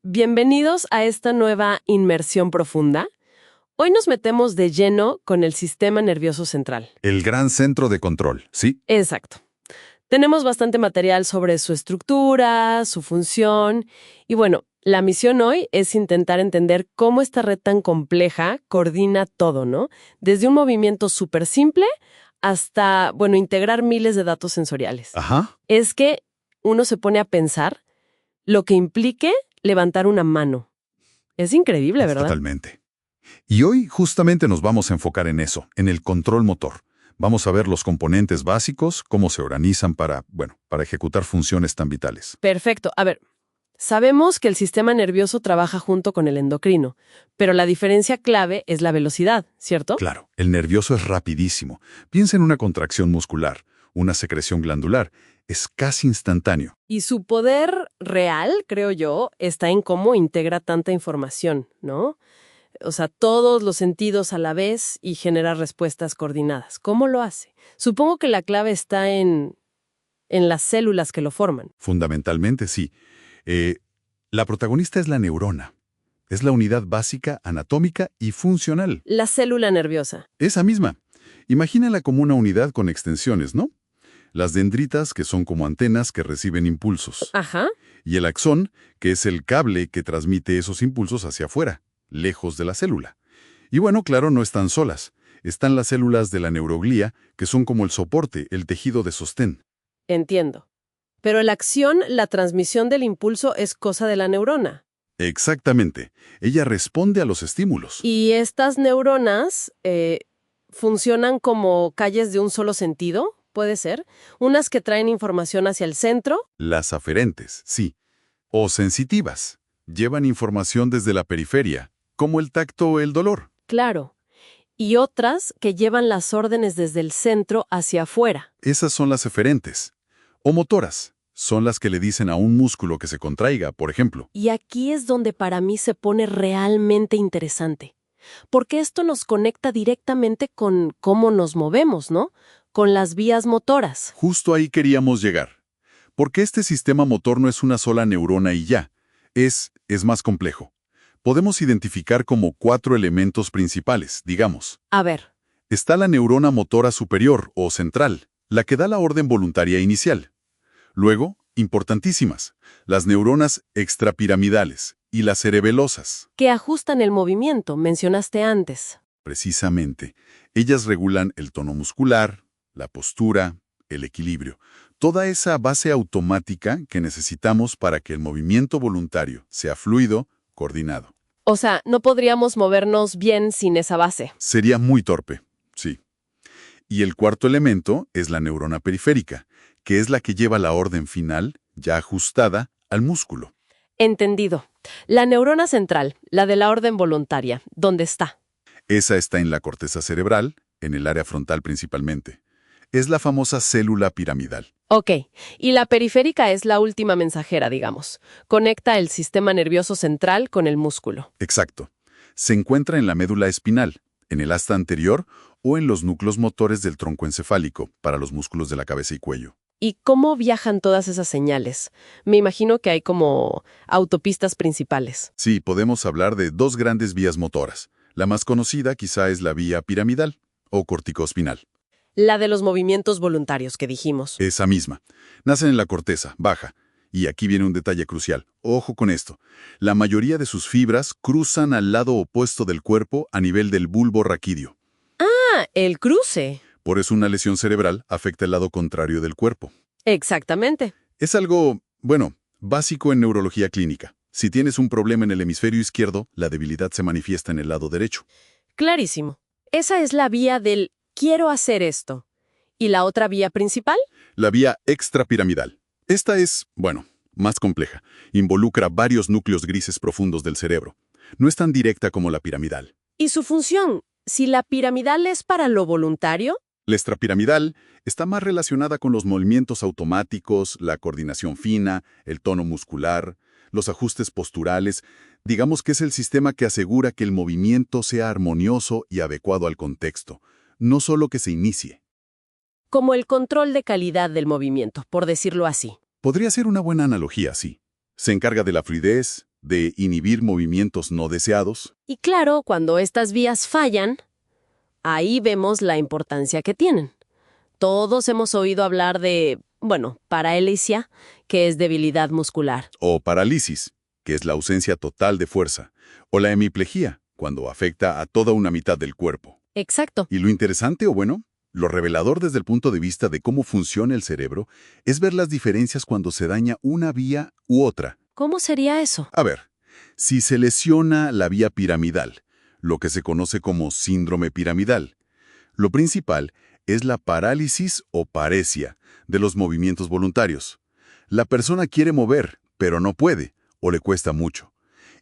Bienvenidos a esta nueva inmersión profunda. Hoy nos metemos de lleno con el sistema nervioso central. El gran centro de control, ¿sí? Exacto. Tenemos bastante material sobre su estructura, su función y bueno, la misión hoy es intentar entender cómo esta red tan compleja coordina todo, ¿no? Desde un movimiento súper simple hasta, bueno, integrar miles de datos sensoriales. Ajá. Es que uno se pone a pensar lo que implique levantar una mano. Es increíble, ¿verdad? Totalmente. Y hoy justamente nos vamos a enfocar en eso, en el control motor. Vamos a ver los componentes básicos, cómo se organizan para ejecutar funciones tan vitales. Perfecto. A ver, sabemos que el sistema nervioso trabaja junto con el endocrino, pero la diferencia clave es la velocidad, ¿cierto? Claro, el nervioso es rapidísimo. Piensa en una contracción muscular, una secreción glandular. Es casi instantáneo. Y su poder real, creo yo, está en cómo integra tanta información, ¿no? O sea, todos los sentidos a la vez y genera respuestas coordinadas. ¿Cómo lo hace? Supongo que la clave está en las células que lo forman. Fundamentalmente, sí. La protagonista es la neurona. Es la unidad básica, anatómica y funcional. La célula nerviosa. Esa misma. Imagínala como una unidad con extensiones, ¿no? Las dendritas, que son como antenas que reciben impulsos. Ajá. Y el axón, que es el cable que transmite esos impulsos hacia afuera, lejos de la célula. Y bueno, claro, no están solas. Están las células de la neuroglía, que son como el soporte, el tejido de sostén. Entiendo. Pero la acción, la transmisión del impulso es cosa de la neurona. Exactamente. Ella responde a los estímulos. Y estas neuronas funcionan como calles de un solo sentido, ¿puede ser? Unas que traen información hacia el centro. Las aferentes, sí. O sensitivas. Llevan información desde la periferia, como el tacto o el dolor. Claro. Y otras que llevan las órdenes desde el centro hacia afuera. Esas son las eferentes. O motoras. Son las que le dicen a un músculo que se contraiga, por ejemplo. Y aquí es donde para mí se pone realmente interesante. Porque esto nos conecta directamente con cómo nos movemos, ¿no? Con las vías motoras. Justo ahí queríamos llegar. Porque este sistema motor no es una sola neurona y ya. Es más complejo. Podemos identificar como 4 elementos principales, digamos. A ver. Está la neurona motora superior o central, la que da la orden voluntaria inicial. Luego, importantísimas, las neuronas extrapiramidales y las cerebelosas. Que ajustan el movimiento, mencionaste antes. Precisamente, ellas regulan el tono muscular, la postura, el equilibrio. Toda esa base automática que necesitamos para que el movimiento voluntario sea fluido, coordinado. O sea, no podríamos movernos bien sin esa base. Sería muy torpe, sí. Y el cuarto elemento es la neurona periférica, que es la que lleva la orden final, ya ajustada, al músculo. Entendido. La neurona central, la de la orden voluntaria, ¿dónde está? Esa está en la corteza cerebral, en el área frontal principalmente. Es la famosa célula piramidal. Ok, y la periférica es la última mensajera, digamos. Conecta el sistema nervioso central con el músculo. Exacto. Se encuentra en la médula espinal, en el asta anterior o en los núcleos motores del tronco encefálico, para los músculos de la cabeza y cuello. ¿Y cómo viajan todas esas señales? Me imagino que hay como autopistas principales. Sí, podemos hablar de 2 grandes vías motoras. La más conocida quizá es la vía piramidal o corticoespinal. La de los movimientos voluntarios que dijimos. Esa misma. Nacen en la corteza, baja. Y aquí viene un detalle crucial. Ojo con esto. La mayoría de sus fibras cruzan al lado opuesto del cuerpo a nivel del bulbo raquídeo. Ah, el cruce. Por eso una lesión cerebral afecta el lado contrario del cuerpo. Exactamente. Es algo, básico en neurología clínica. Si tienes un problema en el hemisferio izquierdo, la debilidad se manifiesta en el lado derecho. Clarísimo. Esa es la vía del quiero hacer esto. ¿Y la otra vía principal? La vía extrapiramidal. Esta es, más compleja. Involucra varios núcleos grises profundos del cerebro. No es tan directa como la piramidal. ¿Y su función? Si la piramidal es para lo voluntario. La extrapiramidal está más relacionada con los movimientos automáticos, la coordinación fina, el tono muscular, los ajustes posturales. Digamos que es el sistema que asegura que el movimiento sea armonioso y adecuado al contexto, no solo que se inicie. Como el control de calidad del movimiento, por decirlo así. Podría ser una buena analogía, sí. Se encarga de la fluidez, de inhibir movimientos no deseados. Y claro, cuando estas vías fallan, ahí vemos la importancia que tienen. Todos hemos oído hablar de, parálisis, que es debilidad muscular. O parálisis, que es la ausencia total de fuerza. O la hemiplegia, cuando afecta a toda una mitad del cuerpo. Exacto. Y lo interesante, lo revelador desde el punto de vista de cómo funciona el cerebro, es ver las diferencias cuando se daña una vía u otra. ¿Cómo sería eso? A ver, si se lesiona la vía piramidal, lo que se conoce como síndrome piramidal, lo principal es la parálisis o paresia de los movimientos voluntarios. La persona quiere mover, pero no puede, o le cuesta mucho.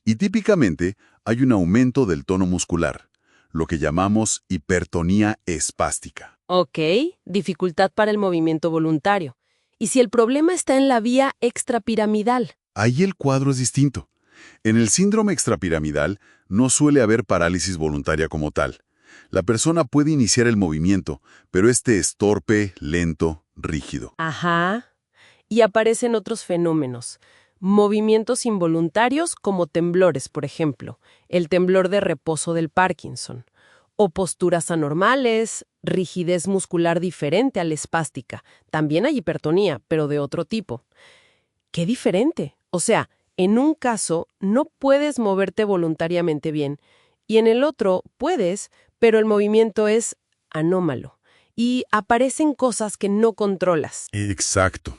Y típicamente hay un aumento del tono muscular, lo que llamamos hipertonía espástica. Ok, dificultad para el movimiento voluntario. ¿Y si el problema está en la vía extrapiramidal? Ahí el cuadro es distinto. En el síndrome extrapiramidal no suele haber parálisis voluntaria como tal. La persona puede iniciar el movimiento, pero este es torpe, lento, rígido. Ajá. Y aparecen otros fenómenos. Movimientos involuntarios como temblores, por ejemplo, el temblor de reposo del Parkinson, o posturas anormales, rigidez muscular diferente a la espástica. También hay hipertonía, pero de otro tipo. ¡Qué diferente! O sea, en un caso no puedes moverte voluntariamente bien, y en el otro puedes, pero el movimiento es anómalo, y aparecen cosas que no controlas. Exacto.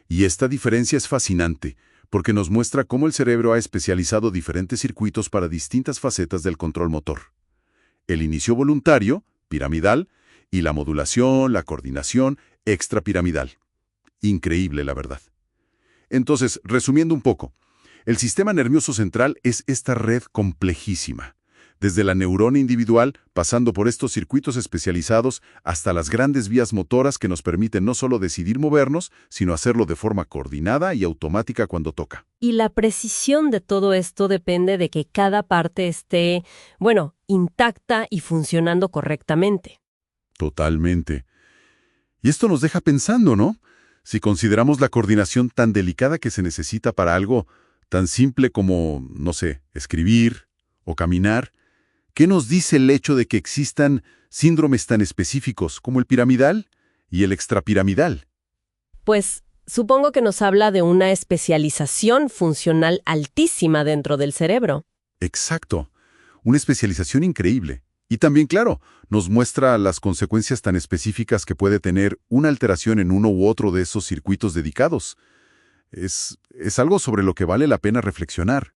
Y esta diferencia es fascinante, porque nos muestra cómo el cerebro ha especializado diferentes circuitos para distintas facetas del control motor. El inicio voluntario, piramidal, y la modulación, la coordinación, extrapiramidal. Increíble, la verdad. Entonces, resumiendo un poco, el sistema nervioso central es esta red complejísima, desde la neurona individual, pasando por estos circuitos especializados, hasta las grandes vías motoras que nos permiten no solo decidir movernos, sino hacerlo de forma coordinada y automática cuando toca. Y la precisión de todo esto depende de que cada parte esté, intacta y funcionando correctamente. Totalmente. Y esto nos deja pensando, ¿no? Si consideramos la coordinación tan delicada que se necesita para algo tan simple como, escribir o caminar, ¿qué nos dice el hecho de que existan síndromes tan específicos como el piramidal y el extrapiramidal? Pues supongo que nos habla de una especialización funcional altísima dentro del cerebro. Exacto. Una especialización increíble. Y también, claro, nos muestra las consecuencias tan específicas que puede tener una alteración en uno u otro de esos circuitos dedicados. Es algo sobre lo que vale la pena reflexionar.